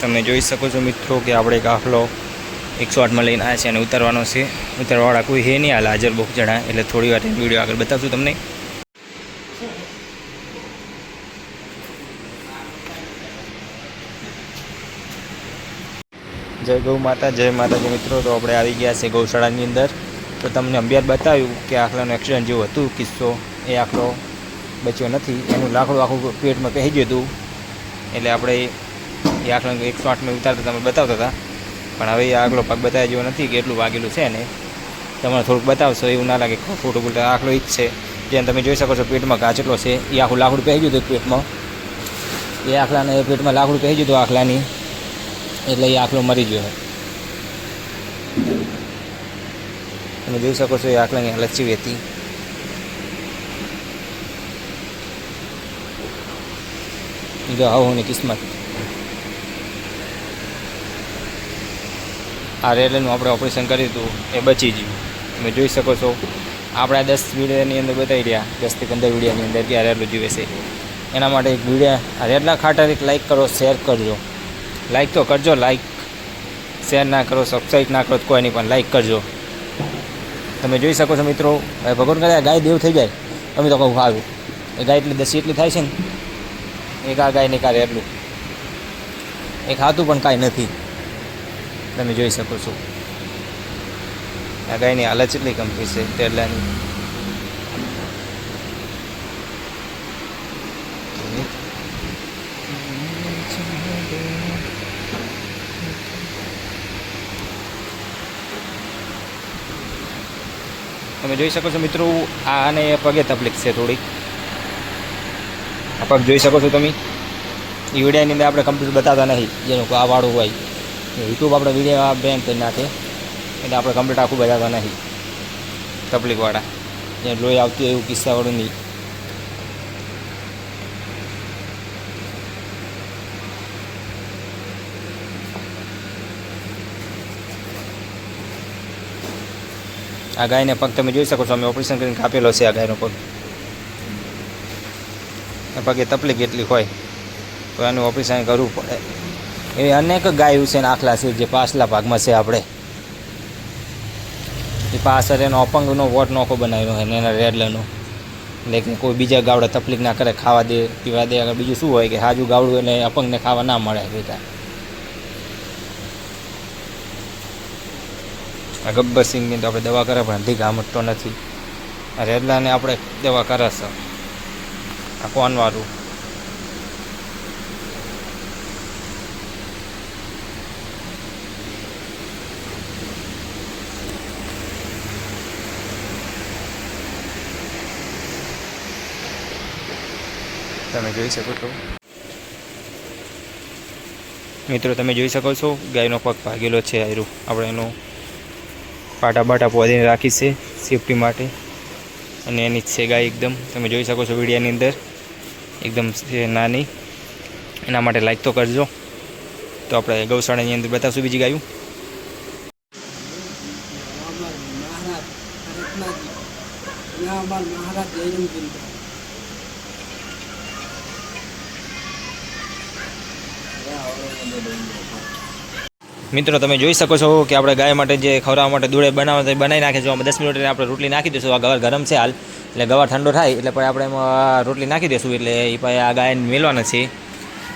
તમે જોઈ શકો છો મિત્રો કે આપણે એક આખલો 108 માં લઈને આવ્યા છે અને ઉતારવાનો છે. ઉતારવાવાળા કોઈ હે નહીં, હાલ હાજર બહુ જણા, એટલે થોડી વાર વિડીયો આગળ બતાવશું તમને. જય ગૌ માતા, જય માતાજી મિત્રો. તો આપણે આવી ગયા છે ગૌશાળાની અંદર. તો તમને અંબિયાર બતાવ્યું કે આખલાનો એક્સિડન્ટ જેવું હતું કિસ્સો. એ આખલો બચ્યો નથી, એનું લાકડું આખું પેટમાં પહેરી ગયું હતું. એટલે આપણે એ આખલાને 108 માં ઉતારતા તમે બતાવતા હતા, પણ હવે એ આગલો પગ બતાવ્યા જેવો નથી કે એટલું વાગેલું છે ને. તમારે થોડુંક બતાવશો એવું ના લાગે ખોટું બોલતા. આખલો જ છે, જેમ તમે જોઈ શકો છો પેટમાં ઘા જેટલો છે. એ આખું લાકડું પહેરી ગયું હતું પેટમાં. એ આખલાને પેટમાં લાકડું પહેરી ગયું હતું આખલાની, એટલે એ આખલો મરી ગયો છે. તમે જોઈ શકો છો એ આખલાની હાલત કેવી હતી. જો આવું કિસ્મત. આ રેલનું આપણે ઓપરેશન કર્યું હતું, એ બચી ગયું. તમે જોઈ શકો છો. આપણે 10 વિડીયોની અંદર બતાવી રહ્યા, 10 થી 15 વિડીયોની અંદર કે આ રેલું જીવે છે. એના માટે એક વિડીયો આ રેલના ખાટર એક લાઈક કરો, શેર કરજો. લાઈક તો કરજો, લાઈક શેર ના કરો, સબસ્ક્રાઈબ ના કરો તો કોઈ નહીં, પણ લાઈક કરજો. તમે જોઈ શકો છો મિત્રો. ભગવાન કરે ગાય દેવ થઈ જાય, તમે તો કહું સારું. એ ગાય એટલી દસી એટલી થાય છે ને, એક આ ગાય ને કારે એટલું એક હાથું પણ કાંઈ નથી. તમે જોઈ શકો છો આ ગાયની હાલત કેટલી ગંભીર છે ટેરલાની. તમે જોઈ શકો છો મિત્રો. આને પગે તકલીફ છે થોડીક. આ પગ જોઈ શકો છો તમે. એ વિડીયોની અંદર આપણે કમ્પ્લીટ બતાવતા નહીં, જેનું આ વાળું હોય યુટ્યુબ આપણે વિડીયો બેન કરી નાખે, એટલે આપણે કમ્પ્લીટ આખું બતાવતા નહીં. તકલીફવાળા જે લોહી આવતી હોય એવું કિસ્સાવાળું નહીં. આ ગાયને પગ તમે જોઈ શકો છો, અમે ઓપરેશન કરીને કાપેલો છે આ ગાયનો પગ. પગે તકલીફ એટલી હોય તો એનું ઓપરેશન કરવું પડે. એવી અનેક ગાયો છે ને આખલા છે જે પાછલા ભાગમાં છે. આપણે એ પાછળ એનો અપંગનો વોટ નોખો બનાવ્યો હોય ને એના રેડલાનો, એટલે કે કોઈ બીજા ગાવડા તકલીફ ના કરે, ખાવા દે પીવા દે. આગળ બીજું શું હોય કે હાજુ ગાવડું એટલે અપંગને ખાવા ના મળે બેટા. આ ગબ્બર સિંગની તો આપણે દવા કરે પણ હજી ઘા મટતો નથી. આ રેડલાને આપણે દવા કરે છે. આ કોનવાળું તમે જોઈ શકો છો મિત્રો. તમે જોઈ શકો છો ગાયનો પગ ભાગેલો છે. આયરું આપણે એનો પાટા બાટા પોધીને રાખી છે સેફટી માટે, અને એની જ છે ગાય એકદમ. તમે જોઈ શકો છો વિડીયાની અંદર એકદમ નાની. એના માટે લાઈક તો કરજો. તો આપણે ગૌશાળાની અંદર બતાવશું બીજી ગાયું. મિત્રો તમે જોઈ શકો છો કે આપણે ગાય માટે જે ખવડાવવા માટે દૂધે બનાવી નાખે છે. 10 મિનિટ આપણે રોટલી નાખી દઈશું. આ ગવાર ગરમ છે હાલ, એટલે ગવાર ઠંડો થાય એટલે પછી આપણે એમાં રોટલી નાખી દઈશું. એટલે એ પછી આ ગાયને મેળવાના છે.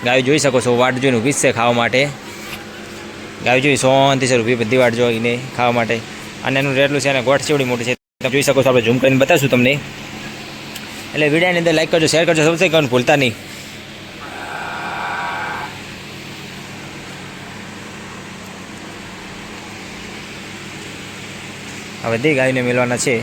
ગાય જોઈ શકો છો વાટ જોઈને ઊભી છે ખાવા માટે. ગાય જોઈ શાંતિસર ઊભી બધી વાટ જોઈને ખાવા માટે. અને એનું રેટલું છે અને ગોઠ ચેવડી મોટી છે તમે જોઈ શકો છો. આપણે ઝૂમ કરીને બતાવશું તમને. એટલે વિડીયોની અંદર લાઈક કરજો, શેર કરજો, સબસ્ક્રાઈબ કરવાનું ભૂલતા નહીં. હવે બધી ગાયને મેળવાના છે.